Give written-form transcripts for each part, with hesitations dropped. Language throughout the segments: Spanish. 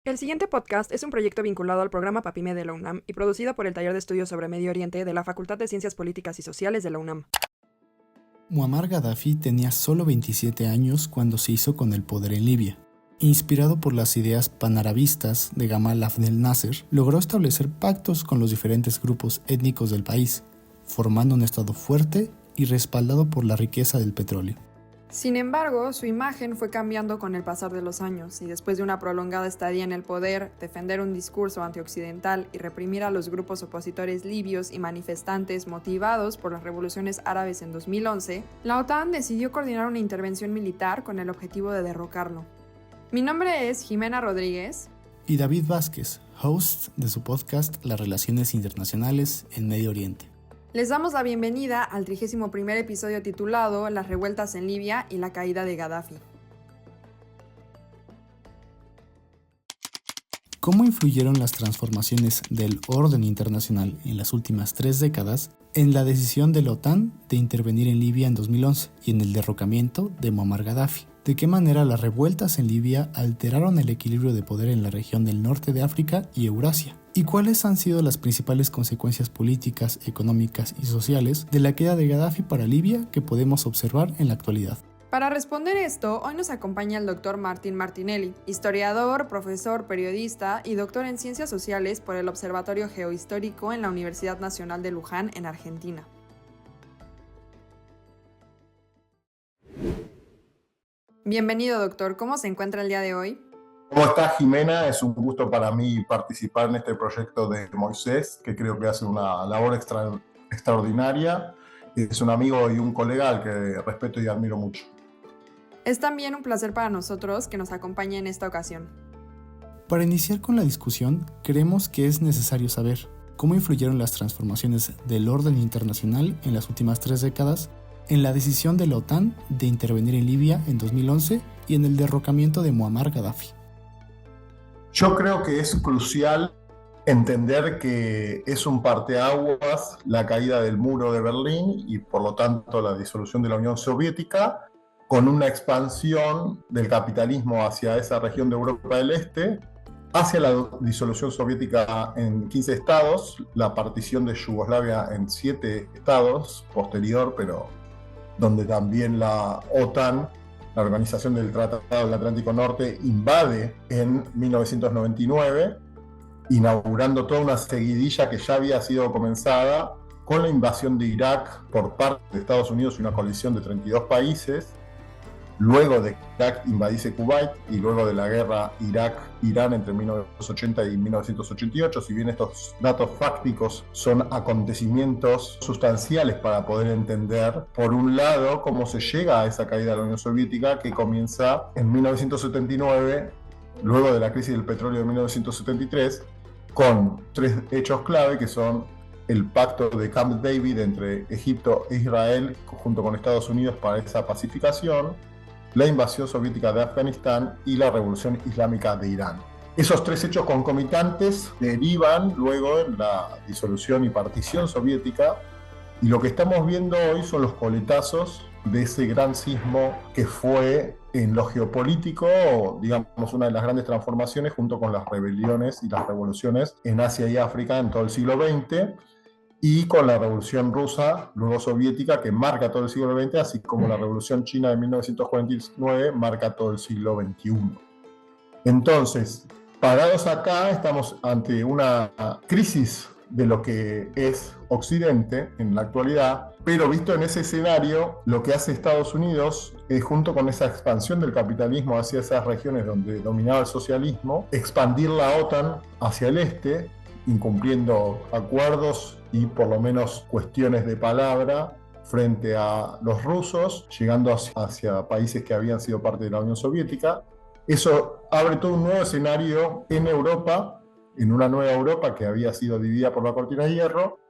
El siguiente podcast es un proyecto vinculado al programa PAPIME de la UNAM y producido por el Taller de Estudios sobre Medio Oriente de la Facultad de Ciencias Políticas y Sociales de la UNAM. Muammar Gaddafi tenía solo 27 años cuando se hizo con el poder en Libia. Inspirado por las ideas panarabistas de Gamal Abdel Nasser, logró establecer pactos con los diferentes grupos étnicos del país, formando un estado fuerte y respaldado por la riqueza del petróleo. Sin embargo, su imagen fue cambiando con el pasar de los años y después de una prolongada estadía en el poder, defender un discurso antioccidental y reprimir a los grupos opositores libios y manifestantes motivados por las revoluciones árabes en 2011, la OTAN decidió coordinar una intervención militar con el objetivo de derrocarlo. Mi nombre es Jimena Rodríguez. Y David Vázquez, host de su podcast Las Relaciones Internacionales en Medio Oriente. Les damos la bienvenida al 31º episodio titulado Las revueltas en Libia y la caída de Gaddafi. ¿Cómo influyeron las transformaciones del orden internacional en las últimas 3 décadas en la decisión de la OTAN de intervenir en Libia en 2011 y en el derrocamiento de Muammar Gaddafi? ¿De qué manera las revueltas en Libia alteraron el equilibrio de poder en la región del norte de África y Eurasia? ¿Y cuáles han sido las principales consecuencias políticas, económicas y sociales de la queda de Gaddafi para Libia que podemos observar en la actualidad? Para responder esto, hoy nos acompaña el Dr. Martín Martinelli, historiador, profesor, periodista y doctor en Ciencias Sociales por el Observatorio Geohistórico en la Universidad Nacional de Luján, en Argentina. Bienvenido, doctor. ¿Cómo se encuentra el día de hoy? ¿Cómo estás, Jimena? Es un gusto para mí participar en este proyecto de Moisés, que creo que hace una labor extraordinaria. Es un amigo y un colega al que respeto y admiro mucho. Es también un placer para nosotros que nos acompañe en esta ocasión. Para iniciar con la discusión, creemos que es necesario saber cómo influyeron las transformaciones del orden internacional en las últimas 3 décadas en la decisión de la OTAN de intervenir en Libia en 2011 y en el derrocamiento de Muammar Gaddafi. Yo creo que es crucial entender que es un parteaguas la caída del muro de Berlín y por lo tanto la disolución de la Unión Soviética, con una expansión del capitalismo hacia esa región de Europa del Este, hacia la disolución soviética en 15 estados, la partición de Yugoslavia en 7 estados posterior, pero donde también la OTAN, la Organización del Tratado del Atlántico Norte, invade en 1999, inaugurando toda una seguidilla que ya había sido comenzada con la invasión de Irak por parte de Estados Unidos y una coalición de 32 países, luego de que Irak invadiese Kuwait y luego de la guerra Irak-Irán entre 1980 y 1988. Si bien estos datos fácticos son acontecimientos sustanciales para poder entender, por un lado, cómo se llega a esa caída de la Unión Soviética, que comienza en 1979, luego de la crisis del petróleo de 1973, con 3 hechos clave que son el pacto de Camp David entre Egipto e Israel junto con Estados Unidos para esa pacificación, la invasión soviética de Afganistán y la revolución islámica de Irán. Esos 3 hechos concomitantes derivan luego en la disolución y partición soviética, y lo que estamos viendo hoy son los coletazos de ese gran sismo que fue en lo geopolítico, digamos, una de las grandes transformaciones junto con las rebeliones y las revoluciones en Asia y África en todo el siglo XX, y con la revolución rusa, luego soviética, que marca todo el siglo XX, así como la revolución china de 1949 marca todo el siglo XXI. Entonces, parados acá, estamos ante una crisis de lo que es Occidente en la actualidad, pero visto en ese escenario, lo que hace Estados Unidos es, junto con esa expansión del capitalismo hacia esas regiones donde dominaba el socialismo, expandir la OTAN hacia el este, incumpliendo acuerdos y por lo menos cuestiones de palabra frente a los rusos, llegando hacia países que habían sido parte de la Unión Soviética. Eso abre todo un nuevo escenario en Europa, en una nueva Europa que había sido dividida por la cortina de hierro,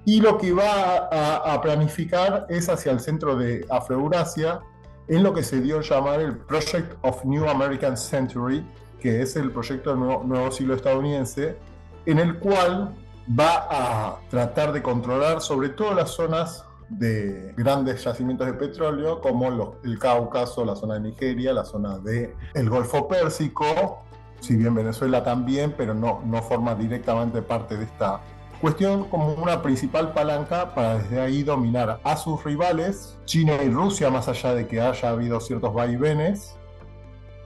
y lo que va a planificar es hacia el centro de Afroeurasia, en lo que se dio a llamar el Project of New American Century, que es el proyecto del nuevo siglo estadounidense, en el cual va a tratar de controlar sobre todo las zonas de grandes yacimientos de petróleo, como el Cáucaso, la zona de Nigeria, la zona del Golfo Pérsico, si bien Venezuela también, pero no forma directamente parte de esta cuestión, como una principal palanca para desde ahí dominar a sus rivales, China y Rusia, más allá de que haya habido ciertos vaivenes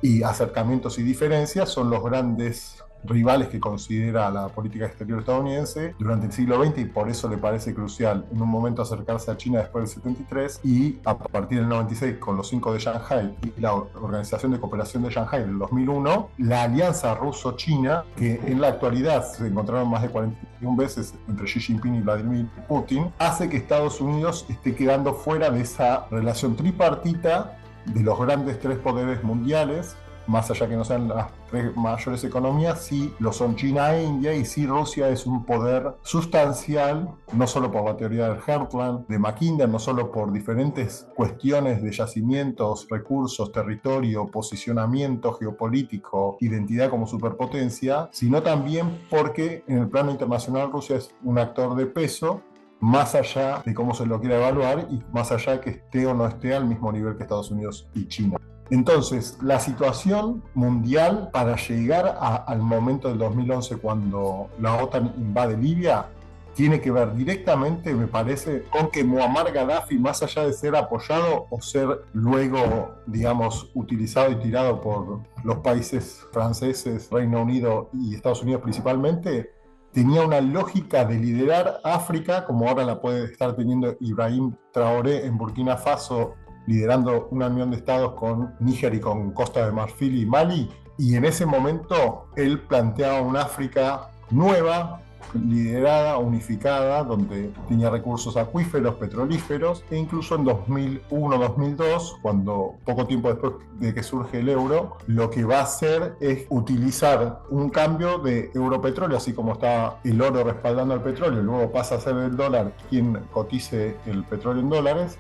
y acercamientos y diferencias, son los grandes rivales que considera la política exterior estadounidense durante el siglo XX, y por eso le parece crucial en un momento acercarse a China después del 73, y a partir del 96 con los 5 de Shanghái y la Organización de Cooperación de Shanghái del 2001, la alianza ruso-china, que en la actualidad se encontraron más de 41 veces entre Xi Jinping y Vladimir Putin, hace que Estados Unidos esté quedando fuera de esa relación tripartita de los grandes tres poderes mundiales, más allá que no sean las tres mayores economías, sí lo son China e India, y sí Rusia es un poder sustancial, no solo por la teoría del Heartland de Mackinder, no solo por diferentes cuestiones de yacimientos, recursos, territorio, posicionamiento geopolítico, identidad como superpotencia, sino también porque en el plano internacional Rusia es un actor de peso, más allá de cómo se lo quiera evaluar y más allá de que esté o no esté al mismo nivel que Estados Unidos y China. Entonces, la situación mundial para llegar al momento del 2011, cuando la OTAN invade Libia, tiene que ver directamente, me parece, con que Muammar Gaddafi, más allá de ser apoyado o ser luego, digamos, utilizado y tirado por los países franceses, Reino Unido y Estados Unidos principalmente, tenía una lógica de liderar África, como ahora la puede estar teniendo Ibrahim Traoré en Burkina Faso, liderando una unión de estados con Níger y con Costa de Marfil y Mali, y en ese momento él planteaba una África nueva, liderada, unificada, donde tenía recursos acuíferos, petrolíferos, e incluso en 2001-2002, cuando poco tiempo después de que surge el euro, lo que va a hacer es utilizar un cambio de europetróleo, así como está el oro respaldando al petróleo, luego pasa a ser el dólar quien cotice el petróleo en dólares.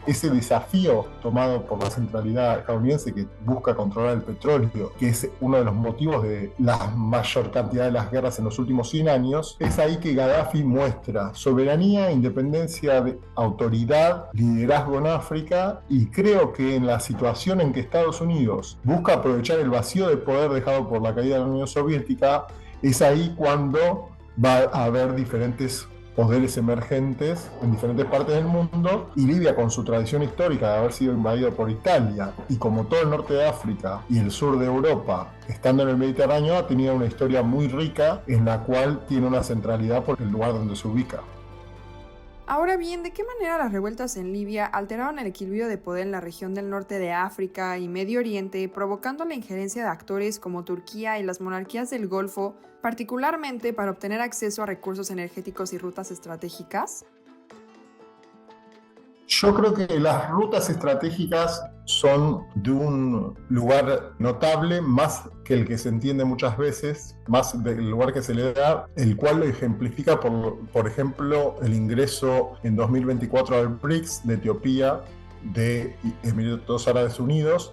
Ese desafío tomado por la centralidad estadounidense, que busca controlar el petróleo, que es uno de los motivos de la mayor cantidad de las guerras en los últimos 100 años, es ahí que Gaddafi muestra soberanía, independencia, autoridad, liderazgo en África, y creo que en la situación en que Estados Unidos busca aprovechar el vacío de poder dejado por la caída de la Unión Soviética, es ahí cuando va a haber diferentes poderes emergentes en diferentes partes del mundo, y Libia, con su tradición histórica de haber sido invadido por Italia, y como todo el norte de África y el sur de Europa, estando en el Mediterráneo, ha tenido una historia muy rica en la cual tiene una centralidad por el lugar donde se ubica. Ahora bien, ¿de qué manera las revueltas en Libia alteraron el equilibrio de poder en la región del norte de África y Medio Oriente, provocando la injerencia de actores como Turquía y las monarquías del Golfo, particularmente para obtener acceso a recursos energéticos y rutas estratégicas? Yo creo que las rutas estratégicas son de un lugar notable, más que el que se entiende muchas veces, más del lugar que se le da, el cual lo ejemplifica por ejemplo, el ingreso en 2024 al BRICS de Etiopía, de Emiratos Árabes Unidos,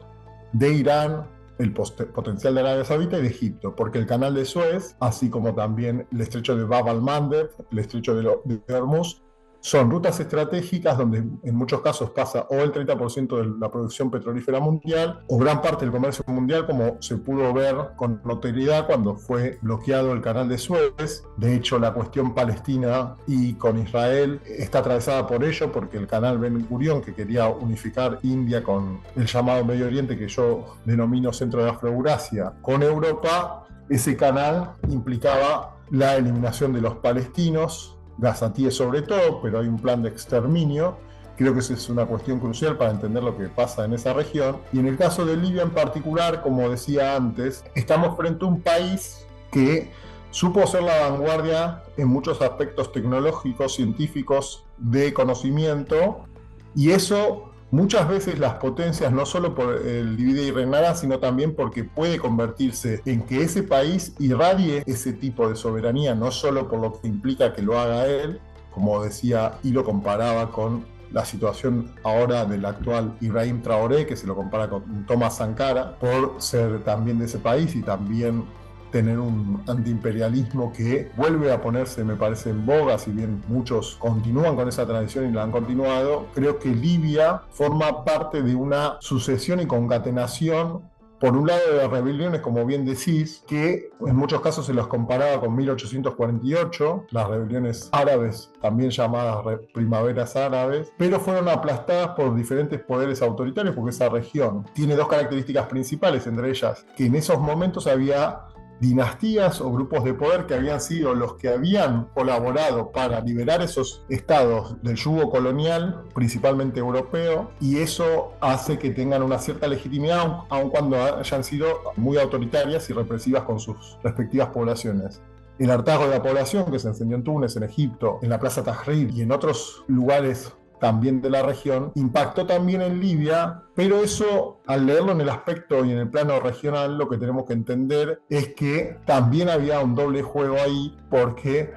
de Irán, el potencial de Arabia Saudita y de Egipto, porque el canal de Suez, así como también el estrecho de Bab al-Mandeb, el estrecho de Hormuz, son rutas estratégicas donde en muchos casos pasa o el 30% de la producción petrolífera mundial o gran parte del comercio mundial, como se pudo ver con notoriedad cuando fue bloqueado el canal de Suez. De hecho, la cuestión palestina y con Israel está atravesada por ello, porque el canal Ben Gurión, que quería unificar India con el llamado Medio Oriente, que yo denomino Centro de Afroeurasia, con Europa, ese canal implicaba la eliminación de los palestinos, gazatíes sobre todo, pero hay un plan de exterminio. Creo que esa es una cuestión crucial para entender lo que pasa en esa región. Y en el caso de Libia en particular, como decía antes, estamos frente a un país que supo ser la vanguardia en muchos aspectos tecnológicos, científicos, de conocimiento, y eso muchas veces las potencias, no solo por el divide y reinará, sino también porque puede convertirse en que ese país irradie ese tipo de soberanía, no solo por lo que implica que lo haga él, como decía y lo comparaba con la situación ahora del actual Ibrahim Traoré, que se lo compara con Thomas Sankara, por ser también de ese país y también tener un antiimperialismo que vuelve a ponerse, me parece, en boga, si bien muchos continúan con esa tradición y la han continuado. Creo que Libia forma parte de una sucesión y concatenación por un lado de rebeliones, como bien decís, que en muchos casos se los comparaba con 1848, las rebeliones árabes, también llamadas primaveras árabes, pero fueron aplastadas por diferentes poderes autoritarios, porque esa región tiene dos características principales, entre ellas que en esos momentos había dinastías o grupos de poder que habían sido los que habían colaborado para liberar esos estados del yugo colonial, principalmente europeo, y eso hace que tengan una cierta legitimidad, aun cuando hayan sido muy autoritarias y represivas con sus respectivas poblaciones. El hartazgo de la población que se encendió en Túnez, en Egipto, en la Plaza Tahrir y en otros lugares también de la región, impactó también en Libia, pero eso, al leerlo en el aspecto y en el plano regional, lo que tenemos que entender es que también había un doble juego ahí, porque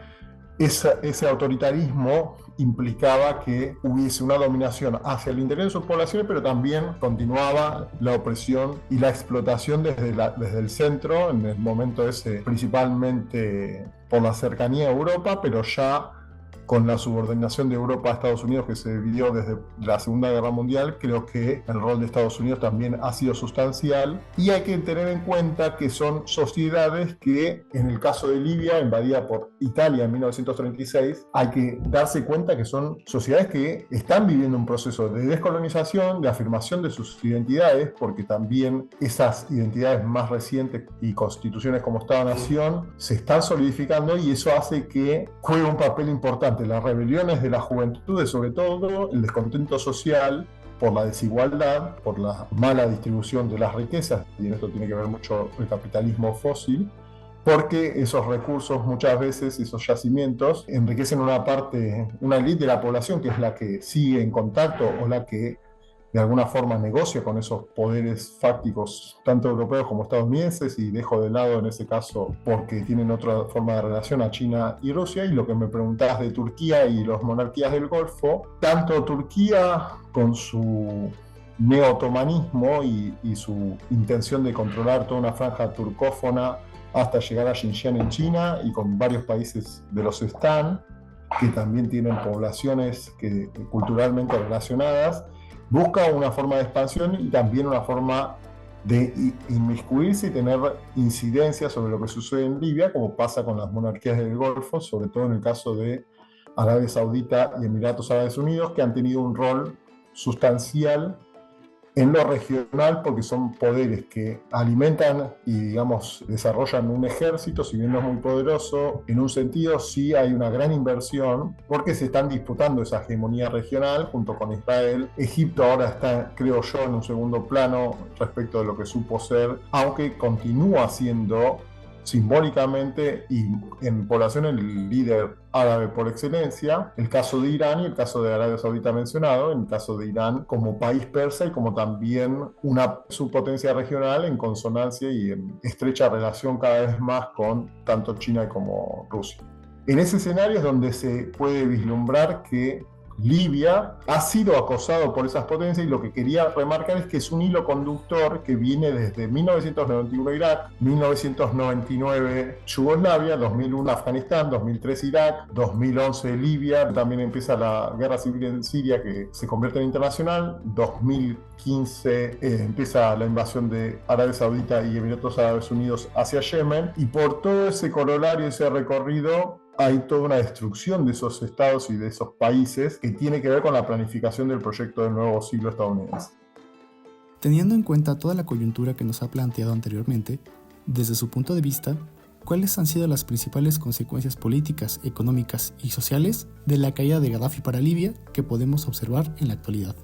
ese autoritarismo implicaba que hubiese una dominación hacia el interior de sus poblaciones, pero también continuaba la opresión y la explotación desde el centro, en el momento ese, principalmente por la cercanía a Europa, pero ya con la subordinación de Europa a Estados Unidos que se dividió desde la Segunda Guerra Mundial. Creo que el rol de Estados Unidos también ha sido sustancial, y hay que tener en cuenta que son sociedades que, en el caso de Libia, invadida por Italia en 1936, hay que darse cuenta que son sociedades que están viviendo un proceso de descolonización, de afirmación de sus identidades, porque también esas identidades más recientes y constituciones como Estado-Nación se están solidificando, y eso hace que juegue un papel importante las rebeliones de las juventudes, sobre todo el descontento social por la desigualdad, por la mala distribución de las riquezas, y en esto tiene que ver mucho el capitalismo fósil, porque esos recursos, muchas veces esos yacimientos, enriquecen una élite de la población que es la que sigue en contacto o la que de alguna forma negocia con esos poderes fácticos, tanto europeos como estadounidenses, y dejo de lado en ese caso, porque tienen otra forma de relación, a China y Rusia. Y lo que me preguntás de Turquía y las monarquías del Golfo, tanto Turquía con su neo-otomanismo y su intención de controlar toda una franja turcófona hasta llegar a Xinjiang en China, y con varios países de los Stan, que también tienen poblaciones culturalmente relacionadas, busca una forma de expansión y también una forma de inmiscuirse y tener incidencia sobre lo que sucede en Libia, como pasa con las monarquías del Golfo, sobre todo en el caso de Arabia Saudita y Emiratos Árabes Unidos, que han tenido un rol sustancial en lo regional, porque son poderes que alimentan y, digamos, desarrollan un ejército. Si bien no es muy poderoso, en un sentido sí hay una gran inversión, porque se están disputando esa hegemonía regional junto con Israel. Egipto ahora está, creo yo, en un segundo plano respecto de lo que supo ser, aunque continúa siendo simbólicamente y en población el líder árabe por excelencia. El caso de Irán y el caso de Arabia Saudita mencionado, en el caso de Irán como país persa y como también una subpotencia regional en consonancia y en estrecha relación cada vez más con tanto China como Rusia. En ese escenario es donde se puede vislumbrar que Libia ha sido acosado por esas potencias, y lo que quería remarcar es que es un hilo conductor que viene desde 1991 Irak, 1999 Yugoslavia, 2001 Afganistán, 2003 Irak, 2011 Libia, también empieza la guerra civil en Siria que se convierte en internacional, 2015 empieza la invasión de Arabia Saudita y Emiratos Árabes Unidos hacia Yemen, y por todo ese corolario, ese recorrido, hay toda una destrucción de esos estados y de esos países que tiene que ver con la planificación del proyecto del nuevo siglo estadounidense. Teniendo en cuenta toda la coyuntura que nos ha planteado anteriormente, desde su punto de vista, ¿cuáles han sido las principales consecuencias políticas, económicas y sociales de la caída de Gaddafi para Libia que podemos observar en la actualidad?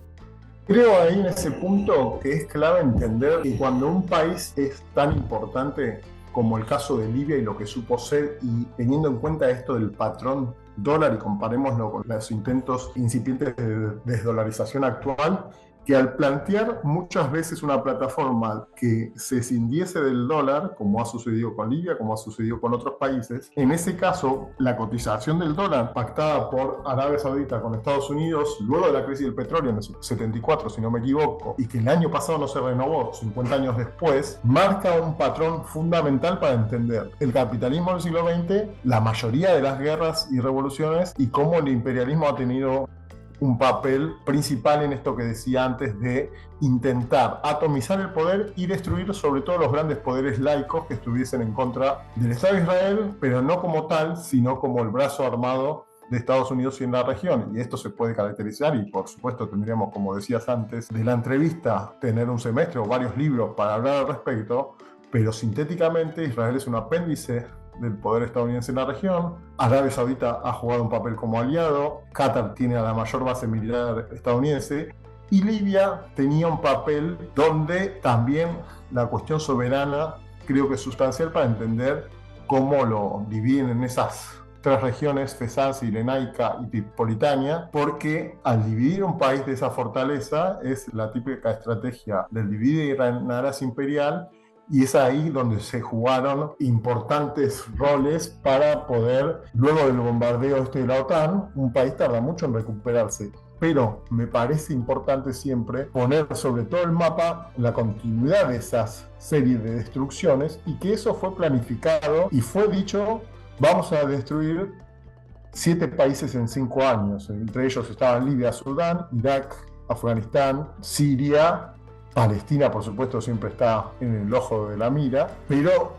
Creo ahí en ese punto que es clave entender que cuando un país es tan importante como el caso de Libia y lo que supo ser, y teniendo en cuenta esto del patrón dólar, y comparémoslo con los intentos incipientes de desdolarización actual, que al plantear muchas veces una plataforma que se escindiese del dólar, como ha sucedido con Libia, como ha sucedido con otros países, en ese caso la cotización del dólar pactada por Arabia Saudita con Estados Unidos luego de la crisis del petróleo en el 74, si no me equivoco, y que el año pasado no se renovó, 50 años después, marca un patrón fundamental para entender el capitalismo del siglo XX, la mayoría de las guerras y revoluciones, y cómo el imperialismo ha tenido un papel principal en esto que decía antes de intentar atomizar el poder y destruir sobre todo los grandes poderes laicos que estuviesen en contra del Estado de Israel, pero no como tal, sino como el brazo armado de Estados Unidos y en la región. Y esto se puede caracterizar, y por supuesto tendríamos, como decías antes de la entrevista, tener un semestre o varios libros para hablar al respecto, pero sintéticamente Israel es un apéndice del poder estadounidense en la región. Arabia Saudita ha jugado un papel como aliado, Qatar tiene a la mayor base militar estadounidense, y Libia tenía un papel donde también la cuestión soberana creo que es sustancial para entender cómo lo dividen en esas tres regiones, Fesán, Cirenaica y Tripolitania, porque al dividir un país de esa fortaleza es la típica estrategia del divide y reinarás imperial, y es ahí donde se jugaron importantes roles para poder, luego del bombardeo de la OTAN, un país tarda mucho en recuperarse. Pero me parece importante siempre poner sobre todo el mapa la continuidad de esas series de destrucciones, y que eso fue planificado y fue dicho: vamos a destruir 7 países en 5 años. Entre ellos estaban Libia, Sudán, Irak, Afganistán, Siria. Palestina, por supuesto, siempre está en el ojo de la mira, pero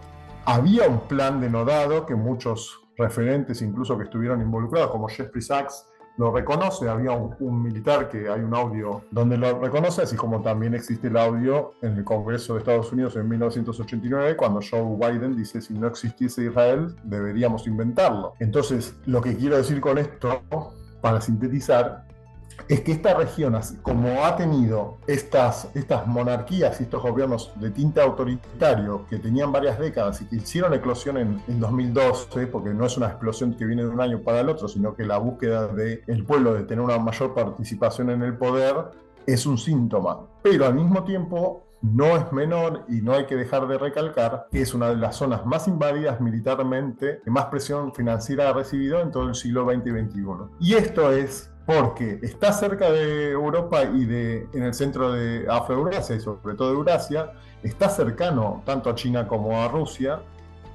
había un plan denodado que muchos referentes, incluso que estuvieron involucrados, como Jeffrey Sachs, lo reconoce. Había un militar que hay un audio donde lo reconoce, así como también existe el audio en el Congreso de Estados Unidos en 1989, cuando Joe Biden dice: si no existiese Israel, deberíamos inventarlo. Entonces, lo que quiero decir con esto, para sintetizar, es que esta región, como ha tenido estas monarquías y estos gobiernos de tinte autoritario que tenían varias décadas y que hicieron eclosión en 2012, porque no es una explosión que viene de un año para el otro, sino que la búsqueda del pueblo de tener una mayor participación en el poder es un síntoma. Pero al mismo tiempo no es menor, y no hay que dejar de recalcar, que es una de las zonas más invadidas militarmente, que más presión financiera ha recibido en todo el siglo XX y XXI. Y esto es porque está cerca de Europa y en el centro de Afroeurasia, y sobre todo de Eurasia, está cercano tanto a China como a Rusia,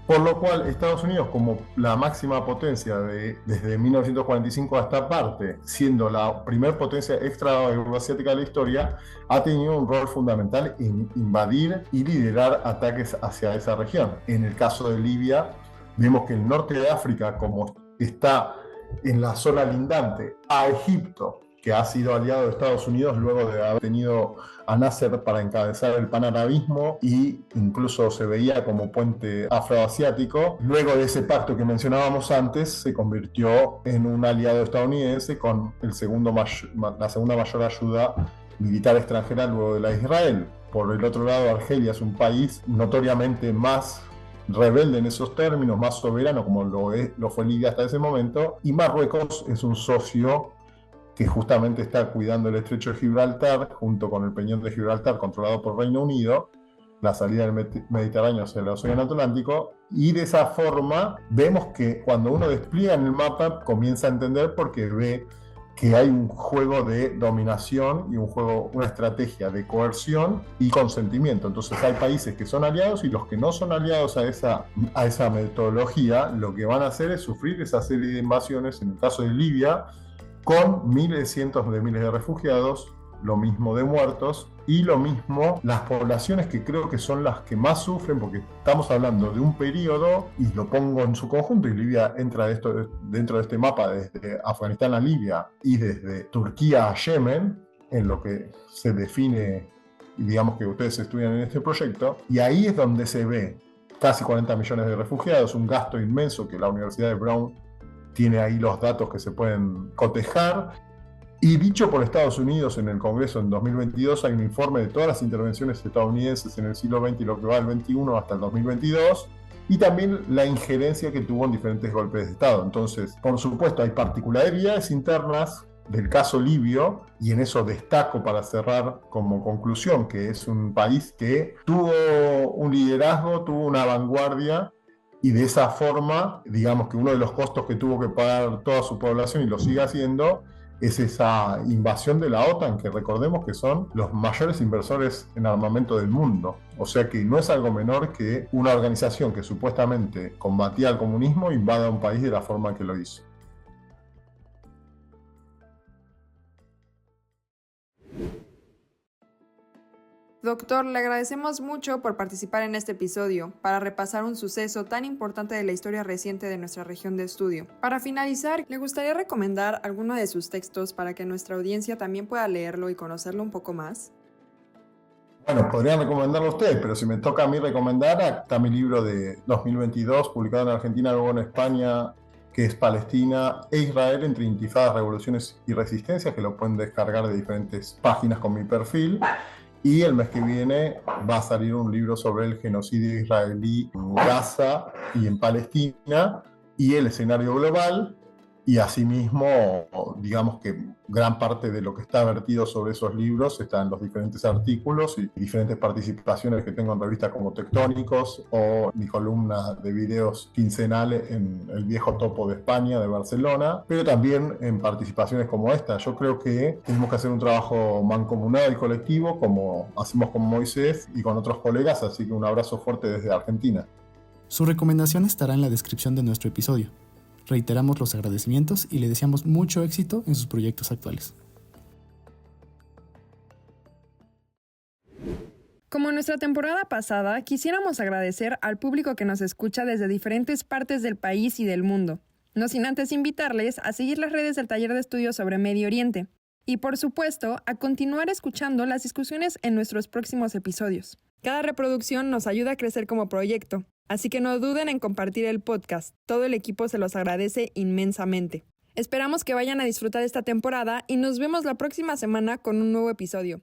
por lo cual Estados Unidos, como la máxima potencia desde 1945 a esta parte, siendo la primer potencia extra-euroasiática de la historia, ha tenido un rol fundamental en invadir y liderar ataques hacia esa región. En el caso de Libia, vemos que el norte de África, como está en la zona lindante a Egipto, que ha sido aliado de Estados Unidos luego de haber tenido a Nasser para encabezar el panarabismo, y incluso se veía como puente afroasiático. Luego de ese pacto que mencionábamos antes, se convirtió en un aliado estadounidense con la segunda mayor ayuda militar extranjera luego de la de Israel. Por el otro lado, Argelia es un país notoriamente más rebelde en esos términos, más soberano, como lo fue Libia hasta ese momento, y Marruecos es un socio que justamente está cuidando el estrecho de Gibraltar, junto con el peñón de Gibraltar controlado por Reino Unido, la salida del Mediterráneo hacia el Océano Atlántico, y de esa forma vemos que cuando uno despliega en el mapa comienza a entender, porque ve que hay un juego de dominación y una estrategia de coerción y consentimiento. Entonces hay países que son aliados, y los que no son aliados a esa metodología, lo que van a hacer es sufrir esa serie de invasiones, en el caso de Libia, con cientos de miles de refugiados, lo mismo de muertos, y lo mismo las poblaciones que creo que son las que más sufren, porque estamos hablando de un periodo, y lo pongo en su conjunto, y Libia entra dentro de este mapa desde Afganistán a Libia y desde Turquía a Yemen, en lo que se define, digamos, que ustedes estudian en este proyecto, y ahí es donde se ve casi 40 millones de refugiados, un gasto inmenso que la Universidad de Brown tiene ahí los datos que se pueden cotejar. Y dicho por Estados Unidos en el Congreso en 2022, hay un informe de todas las intervenciones estadounidenses en el siglo XX y lo que va del XXI hasta el 2022, y también la injerencia que tuvo en diferentes golpes de Estado. Entonces, por supuesto, hay particularidades internas del caso libio, y en eso destaco, para cerrar como conclusión, que es un país que tuvo un liderazgo, tuvo una vanguardia, y de esa forma, digamos que uno de los costos que tuvo que pagar toda su población, y lo sigue haciendo, es esa invasión de la OTAN, que recordemos que son los mayores inversores en armamento del mundo. O sea que no es algo menor que una organización que supuestamente combatía al comunismo invada un país de la forma que lo hizo. Doctor, le agradecemos mucho por participar en este episodio para repasar un suceso tan importante de la historia reciente de nuestra región de estudio. Para finalizar, ¿le gustaría recomendar alguno de sus textos para que nuestra audiencia también pueda leerlo y conocerlo un poco más? Bueno, podrían recomendarlo a ustedes, pero si me toca a mí recomendar, está mi libro de 2022, publicado en Argentina, luego en España, que es Palestina e Israel entre intifadas, revoluciones y resistencias, que lo pueden descargar de diferentes páginas con mi perfil. Y el mes que viene va a salir un libro sobre el genocidio israelí en Gaza y en Palestina y el escenario global. Y asimismo, digamos que gran parte de lo que está vertido sobre esos libros está en los diferentes artículos y diferentes participaciones que tengo en revistas como Tectónicos o mi columna de videos quincenales en El Viejo Topo de España, de Barcelona, pero también en participaciones como esta. Yo creo que tenemos que hacer un trabajo mancomunado y colectivo, como hacemos con Moisés y con otros colegas, así que un abrazo fuerte desde Argentina. Su recomendación estará en la descripción de nuestro episodio. Reiteramos los agradecimientos y le deseamos mucho éxito en sus proyectos actuales. Como en nuestra temporada pasada, quisiéramos agradecer al público que nos escucha desde diferentes partes del país y del mundo, no sin antes invitarles a seguir las redes del Taller de Estudios sobre Medio Oriente y, por supuesto, a continuar escuchando las discusiones en nuestros próximos episodios. Cada reproducción nos ayuda a crecer como proyecto, así que no duden en compartir el podcast. Todo el equipo se los agradece inmensamente. Esperamos que vayan a disfrutar esta temporada y nos vemos la próxima semana con un nuevo episodio.